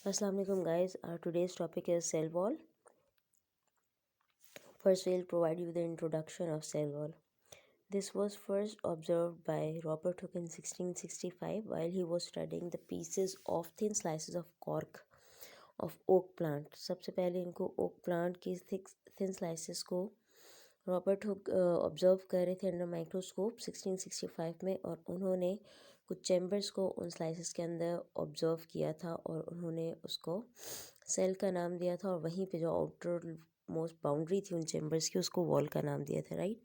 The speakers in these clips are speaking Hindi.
Assalamu alaikum guys. Our today's topic is cell wall. First we'll provide you the introduction of cell wall. This was first observed by Robert Hooke in 1665 while he was studying the pieces of thin slices of cork of oak plant. सबसे पहले इनको oak plant की thin slices को रॉबर्ट हुक ऑब्जर्व कर रहे थे अंडर माइक्रोस्कोप 1665 में, और उन्होंने कुछ चैम्बर्स को उन स्लाइसेस के अंदर ऑब्जर्व किया था और उन्होंने उसको सेल का नाम दिया था, और वहीं पे जो आउटर मोस्ट बाउंड्री थी उन चैम्बर्स की उसको वॉल का नाम दिया था, राइट।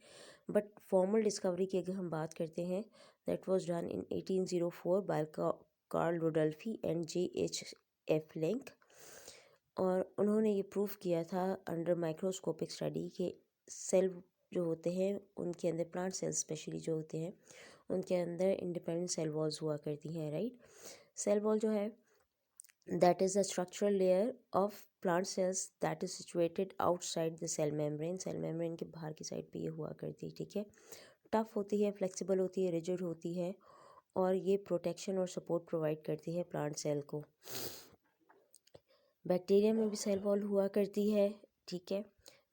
बट फॉर्मल डिस्कवरी की अगर हम बात करते हैं, that was done in 1804 by Karl Rudolphi and J.H.F. Link, और उन्होंने ये प्रूव किया था अंडर माइक्रोस्कोपिक स्टडी के सेल जो होते हैं उनके अंदर, प्लांट सेल्स स्पेशली जो होते हैं उनके अंदर इंडिपेंडेंट सेल वॉल्स हुआ करती हैं, राइट। सेल वॉल जो है that is the structural layer of plant cells that is situated outside the cell membrane के बाहर की साइड पे ये हुआ करती है, ठीक है। टफ होती है, फ्लेक्सिबल होती है, रिजिड होती है, और ये प्रोटेक्शन और सपोर्ट प्रोवाइड करती है प्लांट सेल को। बैक्टीरिया में भी सेल वॉल हुआ करती है, ठीक है।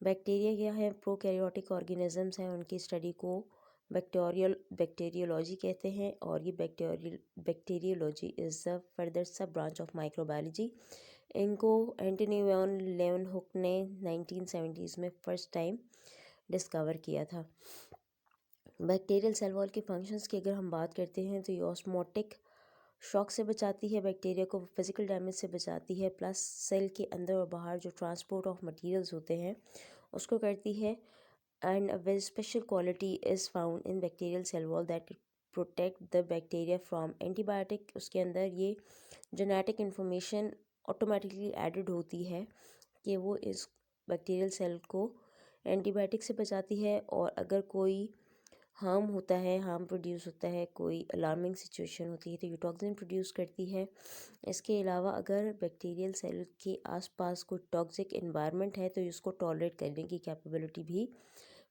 बैक्टीरिया क्या है, प्रोकैरियोटिक ऑर्गेनिजम्स हैं, उनकी स्टडी को बैक्टीरियोलॉजी कहते हैं, और ये बैक्टीरियोलॉजी इज़ द फर्दर सब ब्रांच ऑफ माइक्रोबायोलॉजी। इनको एंटनी वॉन लेeuwenhoek ने 1970s में फर्स्ट टाइम डिस्कवर किया था। बैक्टीरियल सेल वॉल के फंक्शंस की अगर हम बात करते हैं तो ये ऑस्मोटिक शॉक से बचाती है, बैक्टीरिया को फिजिकल डैमेज से बचाती है, प्लस सेल के अंदर और बाहर जो ट्रांसपोर्ट ऑफ मटेरियल्स होते हैं उसको करती है। And a very special quality is found in bacterial cell wall that protect the bacteria from antibiotic. उसके अंदर ये जेनेटिक इन्फॉर्मेशन ऑटोमेटिकली एडेड होती है कि वो इस बैक्टीरियल सेल को एंटीबायोटिक से बचाती है, और अगर कोई हार्म होता है, हार्म प्रोड्यूस होता है, कोई अलार्मिंग सिचुएशन होती है तो ये टॉक्सिन प्रोड्यूस करती है। इसके अलावा अगर बैक्टीरियल सेल के आसपास कोई टॉक्सिक इन्वायरमेंट है तो इसको टॉलरेट करने की कैपेबिलिटी भी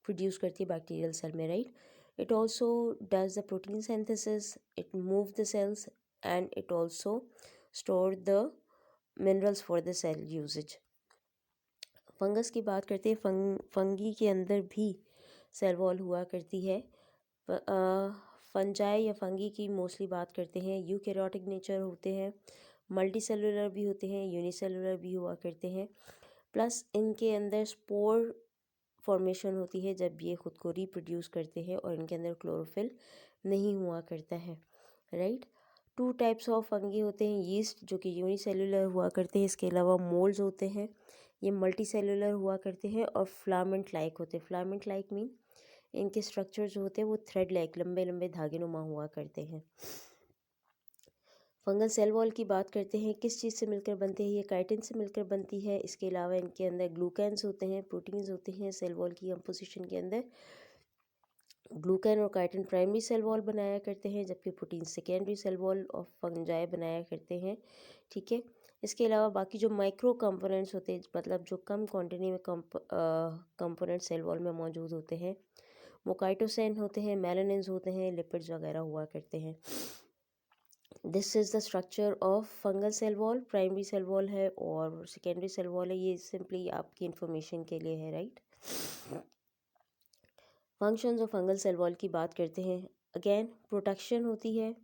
प्रोड्यूस करती है बैक्टीरियल सेल में, right. It also does the protein synthesis, it move the cells, and it also store the minerals for the cell uses. Fungus की बात करते हैं, फंगी के अंदर भी सेल वॉल हुआ करती है। फंजाई या फंगी की मोस्टली बात करते हैं, यूकैरियोटिक नेचर होते हैं, मल्टी सेलुलर भी होते हैं, यूनिसेलुलर भी हुआ करते हैं, प्लस इनके अंदर स्पोर फॉर्मेशन होती है जब ये खुद को रिप्रोड्यूस करते हैं, और इनके अंदर क्लोरोफिल नहीं हुआ करता है, राइट। 2 टाइप्स ऑफ फंगी होते हैं, यीस्ट जो कि यूनिसेलुलर हुआ करते हैं, इसके अलावा मोल्ड्स होते हैं, ये मल्टी सेलुलर हुआ करते हैं, और फ्लामेंट लाइक होते हैं। फ्लामेंट लाइक मीन इनके स्ट्रक्चर जो होते हैं वो थ्रेड लाइक लंबे लंबे धागे नुमा हुआ करते हैं। फंगल सेल वॉल की बात करते हैं, किस चीज़ से मिलकर बनते हैं, ये काइटिन से मिलकर बनती है। इसके अलावा इनके अंदर ग्लूकैन्स होते हैं, प्रोटीन्स होते हैं। सेल वॉल की कंपोजिशन के अंदर ग्लूकैन और काइटिन प्राइमरी सेल वॉल बनाया करते हैं, जबकि protein secondary cell wall of fungi बनाया करते हैं, ठीक है। इसके अलावा बाकी जो माइक्रो कंपोनेंट्स होते हैं, मतलब जो कम क्वांटिटी में कंपोनेंट सेल वॉल में मौजूद होते हैं, वो काइटोसैन होते हैं, मेलानिन्स होते हैं, लिपिड्स वगैरह हुआ करते हैं। This is the structure of fungal cell wall. Primary cell wall है और सेकेंडरी सेल वॉल है, ये सिंपली आपकी इंफॉर्मेशन के लिए है, right. Functions of fungal cell wall की बात करते हैं, अगेन प्रोटेक्शन होती है।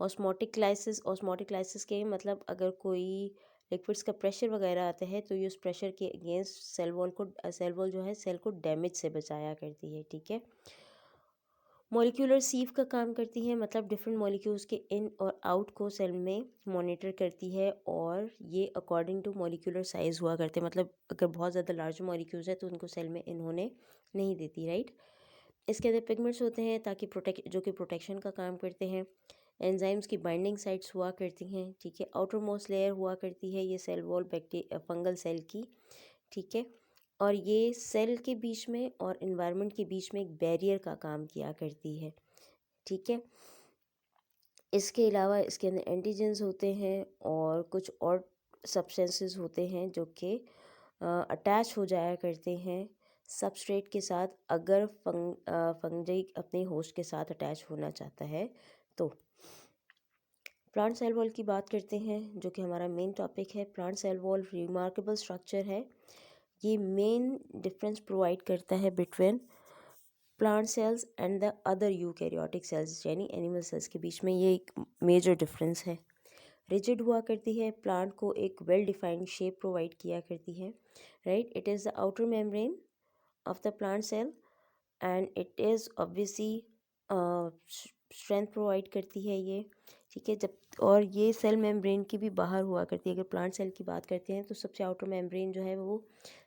ऑस्मोटिक लाइसिस के मतलब अगर कोई लिक्विड्स का प्रेशर वगैरह आता है तो ये उस प्रेशर के अगेंस्ट सेल वॉल जो है सेल को डैमेज से बचाया करती है, ठीक है। मॉलिक्यूलर सीव का काम करती है, मतलब डिफरेंट मॉलिक्यूल्स के इन और आउट को सेल में मॉनिटर करती है, और ये अकॉर्डिंग टू मॉलिक्यूलर साइज़ हुआ करते हैं, मतलब अगर बहुत ज़्यादा लार्ज मॉलिक्यूल्स है तो उनको सेल में इन्होंने नहीं देती, राइट। इसके अंदर पिगमेंट्स होते हैं ताकि प्रोटेक्शन का काम करते हैं। एंजाइम्स की बाइंडिंग साइट्स हुआ करती हैं, ठीक है। आउटर मोस्ट लेयर हुआ करती है ये सेल वॉल फंगल सेल की, ठीक है। और ये सेल के बीच में और इन्वायरमेंट के बीच में एक बैरियर का काम किया करती है, ठीक है। इसके अलावा इसके अंदर एंटीजेंस होते हैं और कुछ और सब्सटेंसेस होते हैं जो कि अटैच हो जाया करते हैं सबस्ट्रेट के साथ, अगर फंजाई अपने होस्ट के साथ अटैच होना चाहता है तो। प्लांट सेल वॉल की बात करते हैं, जो कि हमारा मेन टॉपिक है। Plant cell wall remarkable structure है। ये मेन डिफरेंस प्रोवाइड करता है between plant cells and the other eukaryotic cells, यानी एनिमल सेल्स के बीच में ये एक मेजर डिफरेंस है। रिजिड हुआ करती है, प्लांट को एक वेल डिफाइंड शेप प्रोवाइड किया करती है, right. It is the outer membrane of the plant cell and it is obviously strength provide करती है ये, ठीक है। जब और ये सेल मेम्ब्रेन की भी बाहर हुआ करती है। अगर प्लांट सेल की बात करते हैं तो सबसे आउटर मेम्ब्रेन जो है वो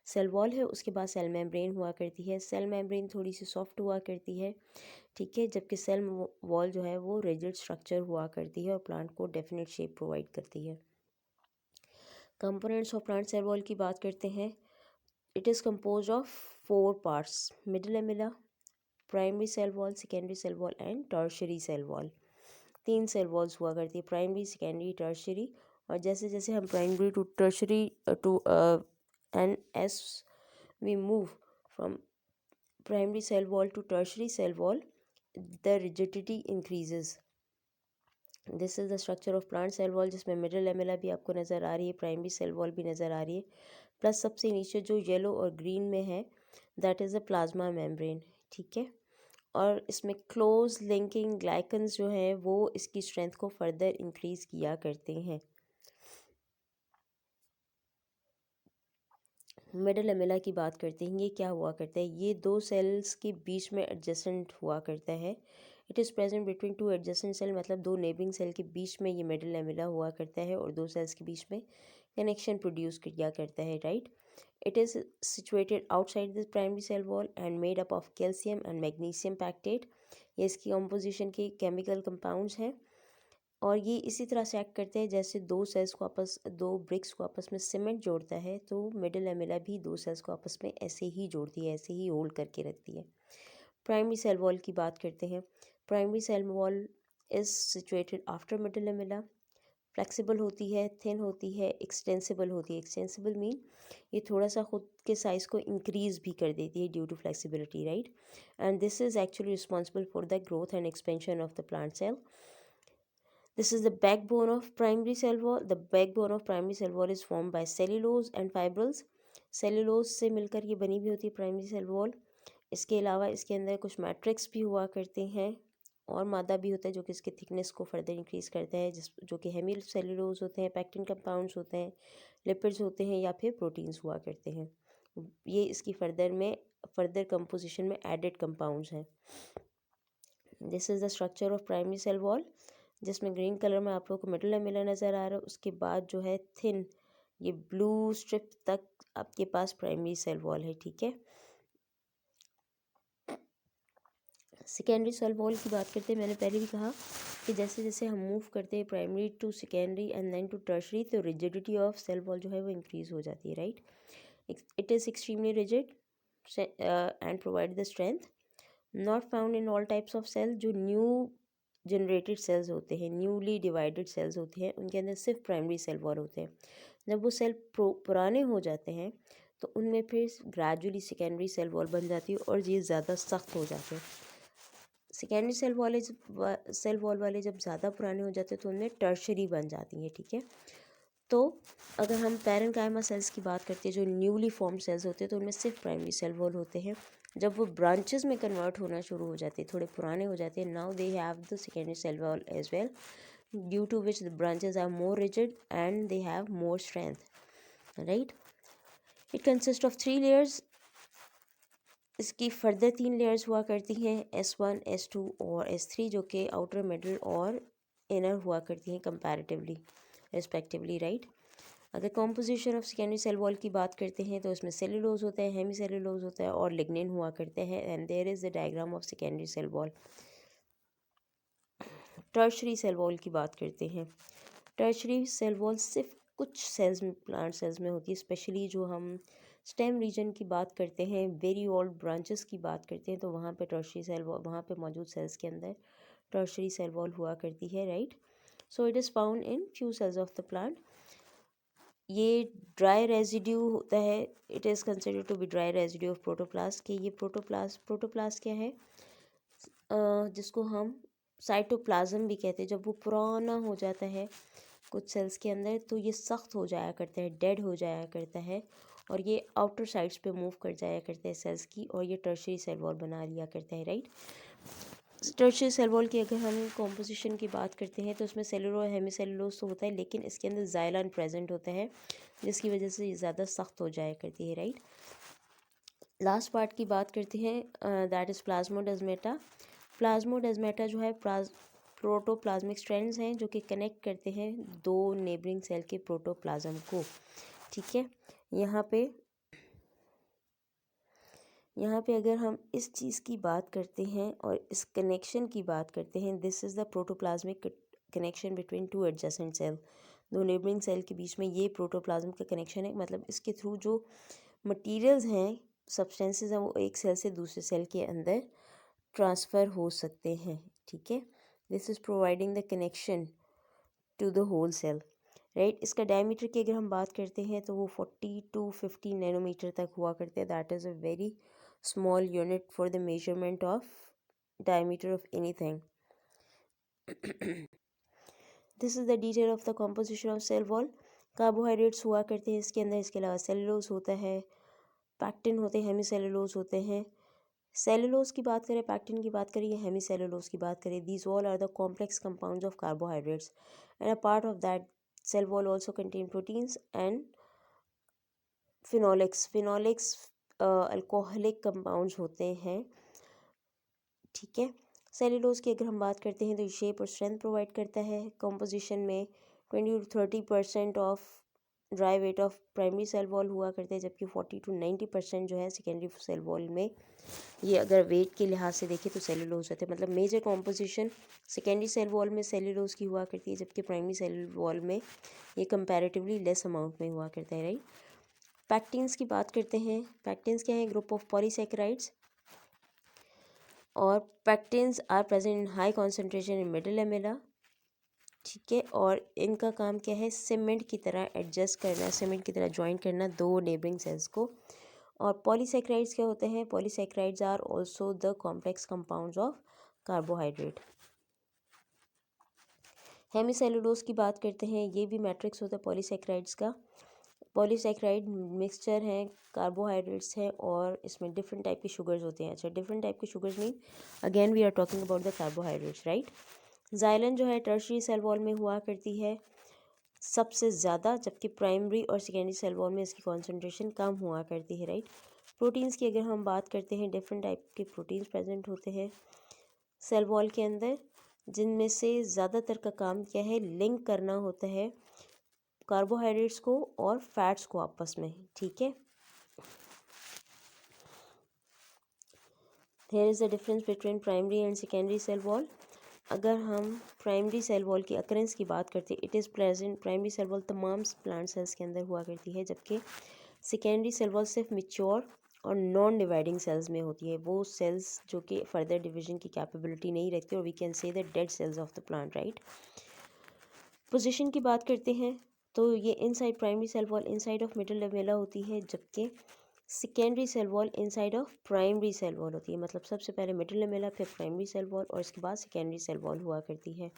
सेल वॉल है, उसके बाद सेल मेम्ब्रेन हुआ करती है। सेल मेम्ब्रेन थोड़ी सी सॉफ्ट हुआ करती है, ठीक है, जबकि सेल वॉल जो है वो रिजिड स्ट्रक्चर हुआ करती है और प्लांट को डेफिनेट शेप प्रोवाइड करती है। Components of plant cell wall की बात करते हैं। It is compose of 4 parts: middle lamella, primary cell wall, secondary cell wall and tertiary cell wall. 3 cell walls हुआ करती है, प्राइमरी, सेकेंडरी, टर्शरी। और जैसे जैसे हम primary to tertiary to and as we move from primary cell wall to tertiary cell wall, the rigidity increases. This is the structure of plant cell wall, जिसमें मिडल लेमेला भी आपको नज़र आ रही है, प्राइमरी सेल वॉल भी नज़र आ रही है, प्लस सबसे नीचे जो येलो और ग्रीन में है that is the plasma membrane, ठीक है। और इसमें क्लोज लिंकिंग ग्लाइकन्स जो हैं वो इसकी स्ट्रेंथ को फर्दर इंक्रीज़ किया करते हैं। मिडल लेमेला की बात करते हैं, ये क्या हुआ करता है, ये 2 सेल्स के बीच में एडजेसेंट हुआ करता है। It is present between 2 adjacent cell, मतलब 2 नेबरिंग सेल के बीच में ये मिडल लेमेला हुआ करता है और 2 सेल्स के बीच में कनेक्शन प्रोड्यूस किया करता है, right. It is situated outside the primary cell wall and made up of calcium and magnesium pectate. ये इसकी कॉम्पोजिशन के केमिकल कंपाउंड्स हैं और ये इसी तरह से एक्ट करते हैं जैसे दो ब्रिक्स को आपस में सीमेंट जोड़ता है, तो मिडल लेमेला भी 2 सेल्स को आपस में ऐसे ही जोड़ती है, ऐसे ही होल्ड करके रखती है। प्राइमरी सेल वॉल की बात करते हैं। Primary cell wall is situated after middle lamella, flexible होती है, थिन होती है, एक्सटेंसिबल होती है। एक्सटेंसिबल मीन ये थोड़ा सा खुद के साइज़ को इंक्रीज़ भी कर देती है due to flexibility, right. And this is actually responsible for the growth and expansion of the plant cell. This is the backbone of primary cell wall. The backbone of primary cell wall is formed by cellulose and fibrils. Cellulose से मिलकर ये बनी भी होती है प्राइमरी सेल वॉल। इसके अलावा इसके अंदर कुछ मैट्रिक्स भी हुआ करते हैं और मादा भी होता है जो कि इसके थिकनेस को फर्दर इंक्रीज़ करता है, जो कि हेमी सेल्यूलोज होते हैं, पैक्टिन कंपाउंड्स होते हैं, लिपिड्स होते हैं या फिर प्रोटीन्स हुआ करते हैं। ये इसकी फर्दर कंपोजिशन में एडेड कंपाउंड्स हैं। This is the structure of primary cell wall, जिसमें ग्रीन कलर में आप लोग को मिडल लेमेला नज़र आ रहा है। उसके बाद जो है थिन ये ब्लू स्ट्रिप तक आपके पास प्राइमरी सेल वॉल है, ठीक है। सेकेंडरी सेल वॉल की बात करते हैं, मैंने पहले भी कहा कि जैसे जैसे हम मूव करते हैं primary to secondary and then to tertiary, तो रिजिडिटी ऑफ सेल वॉल जो है वो इंक्रीज़ हो जाती है, right. It is extremely rigid and provide the strength. Not found in all types of cell. जो न्यू जनरेटेड सेल्स होते हैं, न्यूली डिवाइडेड सेल्स होते हैं, उनके अंदर सिर्फ प्राइमरी सेल वॉल होते हैं। जब वो सेल पुराने हो जाते हैं तो उनमें फिर ग्रेजुअली सेकेंडरी सेल वॉल बन जाती है और ये ज़्यादा सख्त हो जाते हैं। सेकेंडरी सेल वॉल वाले जब ज़्यादा पुराने हो जाते हैं तो उनमें टर्शरी बन जाती हैं, ठीक है। तो अगर हम पैरेन्काइमा सेल्स की बात करते हैं, जो न्यूली फॉर्म सेल्स होते हैं, तो उनमें सिर्फ प्राइमरी सेल वॉल होते हैं। जब वो ब्रांचेस में कन्वर्ट होना शुरू हो जाते हैं, थोड़े पुराने हो जाते हैं, now they have the secondary cell wall as well, due to which the branches are more rigid and they have more strength, right. It consist of 3 layers. इसकी फर्दर 3 लेयर्स हुआ करती हैं, S1, S2 और S3, जो कि आउटर, मिडल और इनर हुआ करती हैं कंपैरेटिवली रिस्पेक्टिवली, राइट। अगर composition of secondary cell wall की बात करते हैं तो इसमें सेलुलोज होता है, हेमी सेलुलोज होता है और लिग्निन हुआ करते हैं। And there is the diagram of secondary cell wall. Tertiary cell wall की बात करते हैं। टर्शरी सेल वॉल सिर्फ कुछ सेल्स में, प्लांट सेल्स में होती है, स्पेशली जो हम स्टेम रीजन की बात करते हैं, वेरी ओल्ड ब्रांचेस की बात करते हैं, तो वहाँ पे टर्शरी सेल वॉल, वहाँ पे मौजूद सेल्स के अंदर टर्शरी सेल वॉल हुआ करती है, right. So it is found in few cells of the plant. ये ड्राई रेजिड्यू होता है, it is considered to be dry residue of protoplast. कि ये प्रोटोप्लास्ट क्या है, जिसको हम साइटोप्लाज्म भी कहते हैं, जब वो पुराना हो जाता है कुछ सेल्स के अंदर तो ये सख्त हो जाया करता है, डेड हो जाया करता है और ये आउटर साइड्स पे मूव कर जाया करता है सेल्स की, और ये टर्शियरी सेल वॉल बना लिया करता है, राइट। टर्शियरी सेल वॉल की अगर हम कॉम्पोजिशन की बात करते हैं तो उसमें सेलुलोज और हेमीसेलुलोज तो होता है, लेकिन इसके अंदर जाइलान प्रेजेंट होता है जिसकी वजह से ये ज़्यादा सख्त हो जाया करती है, राइट। लास्ट पार्ट की बात करते हैं, दैट इज़ प्लाज्मोडेस्माटा। प्लाज्मोडेस्माटा जो है प्रोटोप्लाज्मिक स्ट्रैंड्स हैं जो कि कनेक्ट करते हैं दो नेबरिंग सेल के प्रोटोप्लाज्म को, ठीक है। यहाँ पे अगर हम इस चीज़ की बात करते हैं और इस कनेक्शन की बात करते हैं, this is the protoplasmic connection between two adjacent cell. दो नेबरिंग सेल के बीच में ये प्रोटोप्लाज्म का कनेक्शन है, मतलब इसके थ्रू जो मटेरियल्स हैं, सब्सटेंसेस हैं, वो एक सेल से दूसरे सेल के अंदर ट्रांसफ़र हो सकते हैं, ठीक है। This is providing the connection to the whole cell, right. इसका डायमीटर की अगर हम बात करते हैं तो वो 40 to 50 नैनोमीटर तक हुआ करते हैं। That is a very small unit for the measurement of diameter of anything. This is the detail of the composition of cell wall. Carbohydrates हुआ करते हैं इसके अंदर, इसके अलावा सेलुलोज होता है, पैक्टिन होते हैं, हेमीसेलुलोज होते हैं। सेलुलोज की बात करें, पैक्टिन की बात करें या हेमीसेलुलोज की बात करें, these all are the complex compounds of carbohydrates and a part of that cell wall also contain proteins and phenolics alcoholic compounds होते हैं, ठीक है। सेलुलोज की अगर हम बात करते हैं तो शेप और स्ट्रेंथ प्रोवाइड करता है। कंपोजिशन में 20 to 30% of dry weight of primary cell wall हुआ करते हैं, जबकि 40 to 90% जो है सेकेंडरी सेल वॉल में, ये अगर वेट के लिहाज से देखें तो सेलुलोज होते हैं। मतलब major composition secondary cell wall में सेलुलोज की हुआ करती है, जबकि प्राइमरी सेल वॉल में ये कंपैरेटिवली लेस अमाउंट में हुआ करता है, राइट। पैक्टिन्स की बात करते हैं। पैक्टिन्स क्या है? ग्रुप ऑफ पॉलीसैकेराइड्स, और pectins are present in high concentration in middle lamella, ठीक है। और इनका काम क्या है? सीमेंट की तरह एडजस्ट करना, सीमेंट की तरह ज्वाइन करना दो नेबरिंग सेल्स को। और पॉलीसैकेराइड्स क्या होते हैं? Polysaccharides are also the complex compounds of carbohydrate. Hemicellulose की बात करते हैं, ये भी मैट्रिक्स होता है पॉलीसैकेराइड्स का। पॉलीसैकेराइड मिक्सचर हैं, कार्बोहाइड्रेट्स हैं, और इसमें डिफरेंट टाइप के शुगर्स होते हैं। अच्छा, डिफरेंट टाइप के sugars mean again we are talking about the carbohydrates, right. Xylan जो है टर्शियरी सेल वॉल में हुआ करती है सबसे ज़्यादा, जबकि प्राइमरी और सेकेंडरी सेल वॉल में इसकी कॉन्सेंट्रेशन कम हुआ करती है, राइट। प्रोटीन्स की अगर हम बात करते हैं, डिफरेंट टाइप के प्रोटीन्स प्रेजेंट होते हैं सेल वॉल के अंदर, जिनमें से ज़्यादातर का काम क्या है? लिंक करना होता है कार्बोहाइड्रेट्स को और फैट्स को आपस में, ठीक है। There is a difference between primary and secondary cell wall. अगर हम प्राइमरी सेल वॉल की अकरेंस की बात करते हैं, it is present, primary cell wall तमाम प्लांट सेल्स के अंदर हुआ करती है, जबकि सेकेंडरी सेल वॉल सिर्फ मिच्योर और नॉन डिवाइडिंग सेल्स में होती है, वो सेल्स जो कि फर्दर डिवीजन की कैपेबिलिटी नहीं रखती, और we can say the dead cells of the plant, right. Position की बात करते हैं तो ये inside primary cell wall inside of middle lamella होती है, जबकि secondary cell wall inside of primary cell wall होती है। मतलब सबसे पहले मिडिल लेमेला, फिर प्राइमरी सेल वॉल, और इसके बाद सेकेंडरी सेल वॉल हुआ करती है।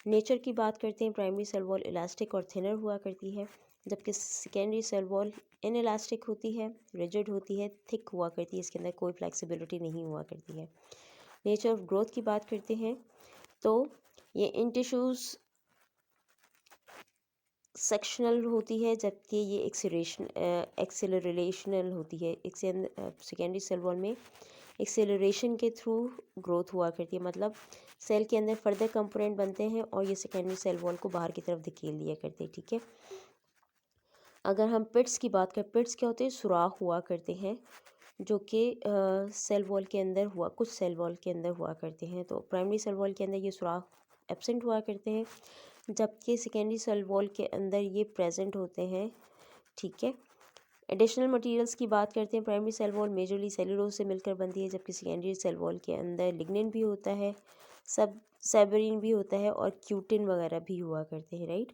नेचर की बात करते हैं, प्राइमरी सेल वॉल इलास्टिक और थिनर हुआ करती है, जबकि सेकेंडरी सेल वॉल इनइलास्टिक होती है, रिजिड होती है, थिक हुआ करती है, इसके अंदर कोई फ्लेक्सिबिलिटी नहीं हुआ करती है। नेचर ऑफ ग्रोथ की बात करते हैं तो ये इन टिश्यूज़ सेक्शनल होती है, जबकि ये एक्सेलरेशनल होती है। सेकेंडरी सेल वॉल में एक्सेलरेशन के थ्रू ग्रोथ हुआ करती है, मतलब सेल के अंदर फर्दर कंपोनेंट बनते हैं और ये सेकेंडरी सेल वॉल को बाहर की तरफ धकेल दिया करते हैं, ठीक है। अगर हम पिट्स की बात करें, पिट्स क्या होते हैं? सुराख हुआ करते हैं जो कि सेल वॉल के अंदर कुछ सेल वॉल के अंदर हुआ करते हैं। तो प्राइमरी सेल वॉल के अंदर ये सुराख एब्सेंट हुआ करते हैं, जबकि सेकेंडरी सेल वॉल के अंदर ये प्रेजेंट होते हैं, ठीक है। एडिशनल मटेरियल्स की बात करते हैं, primary cell wall majorly cellulose से मिलकर बनती है, जबकि सेकेंडरी सेल वॉल के अंदर लिग्निन भी होता है, सब सेबरिन भी होता है, और क्यूटिन वगैरह भी हुआ करते हैं, राइट।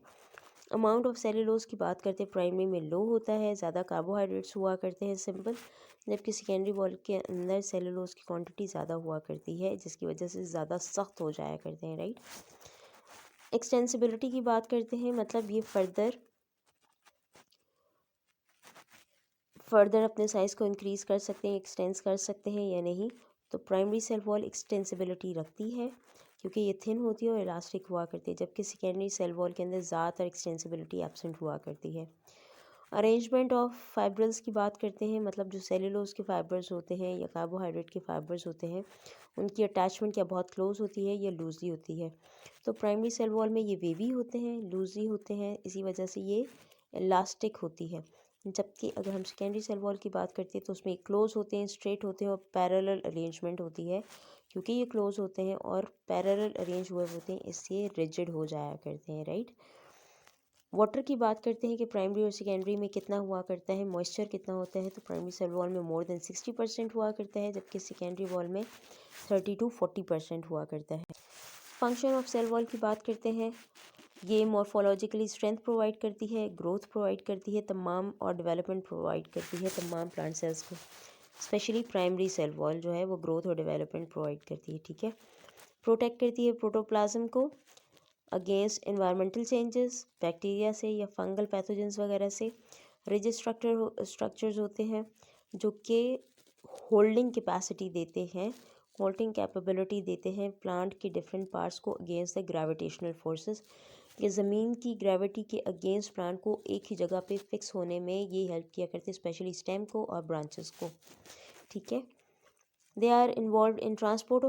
अमाउंट ऑफ सेलुलोज की बात करते हैं, प्राइमरी में लो होता है, ज़्यादा कार्बोहाइड्रेट्स हुआ करते हैं सिंपल, जबकि सेकेंडरी वॉल के अंदर सेलुलोज की क्वांटिटी ज़्यादा हुआ करती है, जिसकी वजह से ज़्यादा सख्त हो जाया करते हैं, राइट। एक्सटेंसिबिलिटी की बात करते हैं, मतलब ये फर्दर अपने साइज़ को इंक्रीज़ कर सकते हैं, एक्सटेंस कर सकते हैं या नहीं। तो प्राइमरी सेल वॉल एक्सटेंसिबिलिटी रखती है क्योंकि ये थिन होती है और इलास्टिक हुआ करती है, जबकि सेकेंडरी सेल वॉल के अंदर ज़्यादातर एक्सटेंसिबिलिटी एब्सेंट हुआ करती है। अरेंजमेंट ऑफ फाइब्रल्स की बात करते हैं, मतलब जो सेलुलोज के फाइबर्स होते हैं या कार्बोहाइड्रेट के फाइबर्स होते हैं, उनकी अटैचमेंट क्या बहुत क्लोज होती है या लूजली होती है। तो प्राइमरी सेल वॉल में ये वेवी होते हैं, लूजली होते हैं, इसी वजह से ये इलास्टिक होती है। जबकि अगर हम सेकेंडरी सेल वॉल की बात करते हैं तो उसमें क्लोज होते हैं, स्ट्रेट होते हैं और पैरेलल अरेंजमेंट होती है। क्योंकि ये क्लोज होते हैं और पैरेलल अरेंज हुए होते हैं, इससे रिजिड हो जाया करते हैं, राइट। वाटर की बात करते हैं कि प्राइमरी और सेकेंडरी में कितना हुआ करता है, मॉइस्चर कितना होता है। तो प्राइमरी सेल वॉल में मोर देन 60% हुआ करता है, जबकि सेकेंडरी वॉल में 30 to 40% हुआ करता है। फंक्शन ऑफ सेल वॉल की बात करते हैं, ये मॉर्फोलॉजिकली स्ट्रेंथ प्रोवाइड करती है, ग्रोथ प्रोवाइड करती है तमाम, और डेवलपमेंट प्रोवाइड करती है तमाम प्लांट सेल्स को। स्पेशली प्राइमरी सेल वॉल जो है वो ग्रोथ और डेवलपमेंट प्रोवाइड करती है, ठीक है। प्रोटेक्ट करती है प्रोटोप्लाज्म को अगेंस्ट एनवायरमेंटल चेंजेस, बैक्टीरिया से या फंगल पैथोजेंस वगैरह से। रिजिड स्ट्रक्चर्स होते हैं जो कि होल्डिंग कैपेसिटी देते हैं, होल्डिंग कैपेबिलिटी देते हैं प्लांट के डिफरेंट पार्ट्स को अगेंस्ट द ग्रेविटेशनल फोर्सेस। ये ज़मीन की ग्रेविटी के अगेंस्ट प्लांट को एक ही जगह पे फिक्स होने में ये हेल्प किया करते हैं, स्पेशली स्टेम को और ब्रांचेस को, ठीक है। They are involve in transport